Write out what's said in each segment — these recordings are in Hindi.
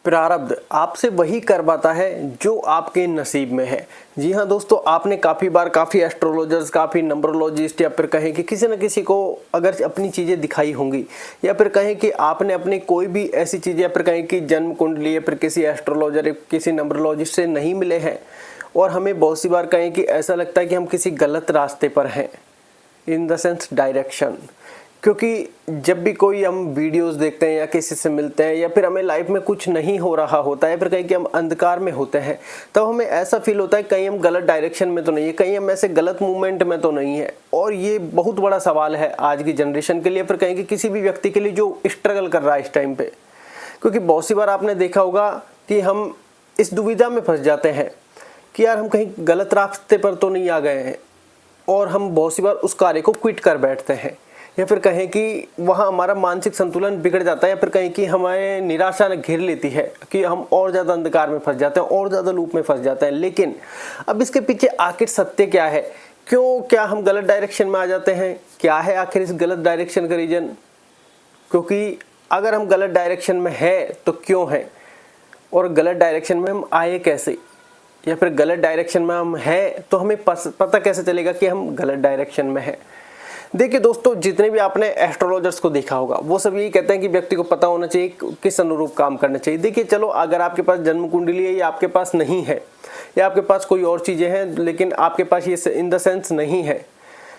प्रारब्ध आपसे वही करवाता है जो आपके नसीब में है। जी हाँ दोस्तों, आपने काफ़ी बार काफ़ी एस्ट्रोलॉजर्स, काफ़ी नंबरोलॉजिस्ट या फिर कहें कि किसी न किसी को अगर अपनी चीज़ें दिखाई होंगी, या फिर कहें कि आपने अपनी कोई भी ऐसी चीज़ें, या फिर कहें कि जन्म कुंडली या फिर किसी एस्ट्रोलॉजर या किसी नंबरोलॉजिस्ट से नहीं मिले हैं, और हमें बहुत सी बार कहें कि ऐसा लगता है कि हम किसी गलत रास्ते पर हैं, इन द सेंस डायरेक्शन। क्योंकि जब भी कोई हम वीडियोस देखते हैं या किसी से मिलते हैं, या फिर हमें लाइफ में कुछ नहीं हो रहा होता है, फिर कहीं कि हम अंधकार में होते हैं, तब हमें ऐसा फील होता है कहीं हम गलत डायरेक्शन में तो नहीं है, कहीं हम ऐसे गलत मूवमेंट में तो नहीं है। और ये बहुत बड़ा सवाल है आज की जनरेशन के लिए, फिर कहीं कि किसी भी व्यक्ति के लिए जो स्ट्रगल कर रहा है इस टाइम पे। क्योंकि बहुत सी बार आपने देखा होगा कि हम इस दुविधा में फंस जाते हैं कि यार हम कहीं गलत रास्ते पर तो नहीं आ गए हैं, और हम बहुत सी बार उस कार्य को क्विट कर बैठते हैं, या फिर कहें कि वहाँ हमारा मानसिक संतुलन बिगड़ जाता है, या फिर कहें कि हमें निराशा ने घेर लेती है कि हम और ज़्यादा अंधकार में फंस जाते हैं, और ज़्यादा लूप में फंस जाते हैं। लेकिन अब इसके पीछे आखिर सत्य क्या है? क्या हम गलत डायरेक्शन में आ जाते हैं? क्या है आखिर इस गलत डायरेक्शन का रीजन? क्योंकि अगर हम गलत डायरेक्शन में है तो क्यों है, और गलत डायरेक्शन में हम आए कैसे, या फिर गलत डायरेक्शन में हम हैं तो हमें पता कैसे चलेगा कि हम गलत डायरेक्शन में हैं? देखिए दोस्तों, जितने भी आपने एस्ट्रोलॉजर्स को देखा होगा वो सब यही कहते हैं कि व्यक्ति को पता होना चाहिए किस अनुरूप काम करना चाहिए। देखिए चलो, अगर आपके पास जन्म कुंडली है या आपके पास नहीं है, या आपके पास कोई और चीज़ें हैं लेकिन आपके पास ये इन द सेंस नहीं है,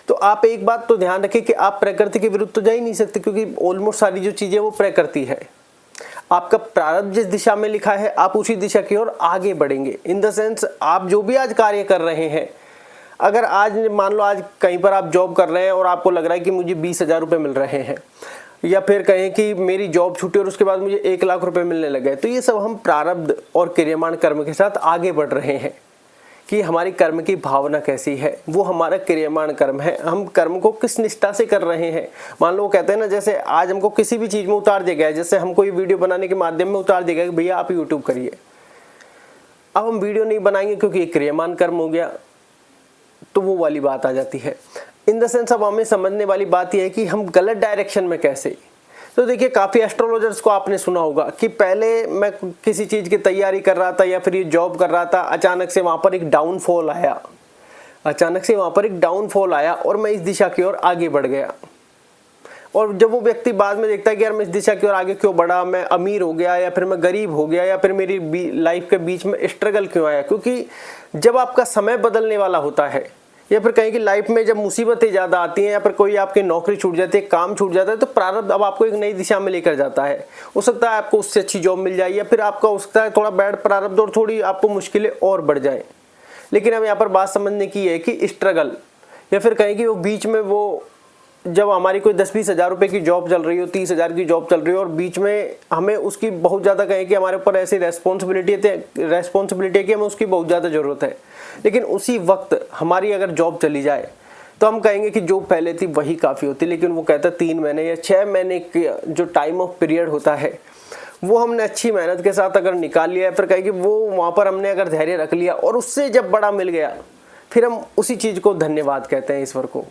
तो आप एक बात तो ध्यान रखें कि आप प्रकृति के विरुद्ध तो जा ही नहीं सकते, क्योंकि ऑलमोस्ट सारी जो चीज़ें वो प्रकृति है। आपका प्रारब्ध जिस दिशा में लिखा है आप उसी दिशा की ओर आगे बढ़ेंगे। इन द सेंस आप जो भी आज कार्य कर रहे हैं, अगर आज मान लो आज कहीं पर आप जॉब कर रहे हैं और आपको लग रहा है कि मुझे 20,000 रुपये मिल रहे हैं, या फिर कहें कि मेरी जॉब छूटी और उसके बाद मुझे 1,00,000 रुपये मिलने लगे, तो ये सब हम प्रारब्ध और क्रियमाण कर्म के साथ आगे बढ़ रहे हैं कि हमारी कर्म की भावना कैसी है, वो हमारा क्रियमाण कर्म है। हम कर्म को किस निष्ठा से कर रहे हैं। मान लो वो कहते हैं ना, जैसे आज हमको किसी भी चीज़ में उतार दिया गया है, जैसे हमको ये वीडियो बनाने के माध्यम में उतार दिया गया कि भैया आप यूट्यूब करिए, अब हम वीडियो नहीं बनाएंगे क्योंकि ये क्रियमाण कर्म हो गया, तो वो वाली बात आ जाती है। इन द सेंस अब हमें समझने वाली बात यह है कि हम गलत डायरेक्शन में कैसे। तो देखिए, काफ़ी एस्ट्रोलॉजर्स को आपने सुना होगा कि पहले मैं किसी चीज़ की तैयारी कर रहा था या फिर ये जॉब कर रहा था, अचानक से वहाँ पर एक डाउनफॉल आया, और मैं इस दिशा की ओर आगे बढ़ गया। और जब वो व्यक्ति बाद में देखता है कि यार मैं इस दिशा की ओर आगे क्यों बढ़ा, मैं अमीर हो गया या फिर मैं गरीब हो गया, या फिर मेरी लाइफ के बीच में स्ट्रगल क्यों आया, क्योंकि जब आपका समय बदलने वाला होता है, या फिर कहीं की लाइफ में जब मुसीबतें ज़्यादा आती हैं, या फिर कोई आपकी नौकरी छूट जाती है, काम छूट जाता है, तो प्रारब्ध अब आपको एक नई दिशा में लेकर जाता है। हो सकता है आपको उससे अच्छी जॉब मिल जाए, या फिर आपका हो सकता है थोड़ा बैड प्रारब्ध और थोड़ी आपको मुश्किलें और बढ़ जाए। लेकिन अब यहाँ पर बात समझने की है कि स्ट्रगल, या फिर कहीं की वो बीच में वो जब हमारी कोई 10-20 हज़ार रुपये की जॉब चल रही हो, 30,000 की जॉब चल रही हो, और बीच में हमें उसकी बहुत ज़्यादा कहें कि हमारे ऊपर ऐसी रेस्पॉन्सिबिलिटी है कि हमें उसकी बहुत ज़्यादा ज़रूरत है, लेकिन उसी वक्त हमारी अगर जॉब चली जाए तो हम कहेंगे कि जो पहले थी वही काफ़ी होती। लेकिन वो कहता है 3 महीने या 6 महीने का जो टाइम ऑफ पीरियड होता है, वो हमने अच्छी मेहनत के साथ अगर निकाल लिया, फिर कहें कि वो वहाँ पर हमने अगर धैर्य रख लिया और उससे जब बड़ा मिल गया, फिर हम उसी चीज़ को धन्यवाद कहते हैं ईश्वर को।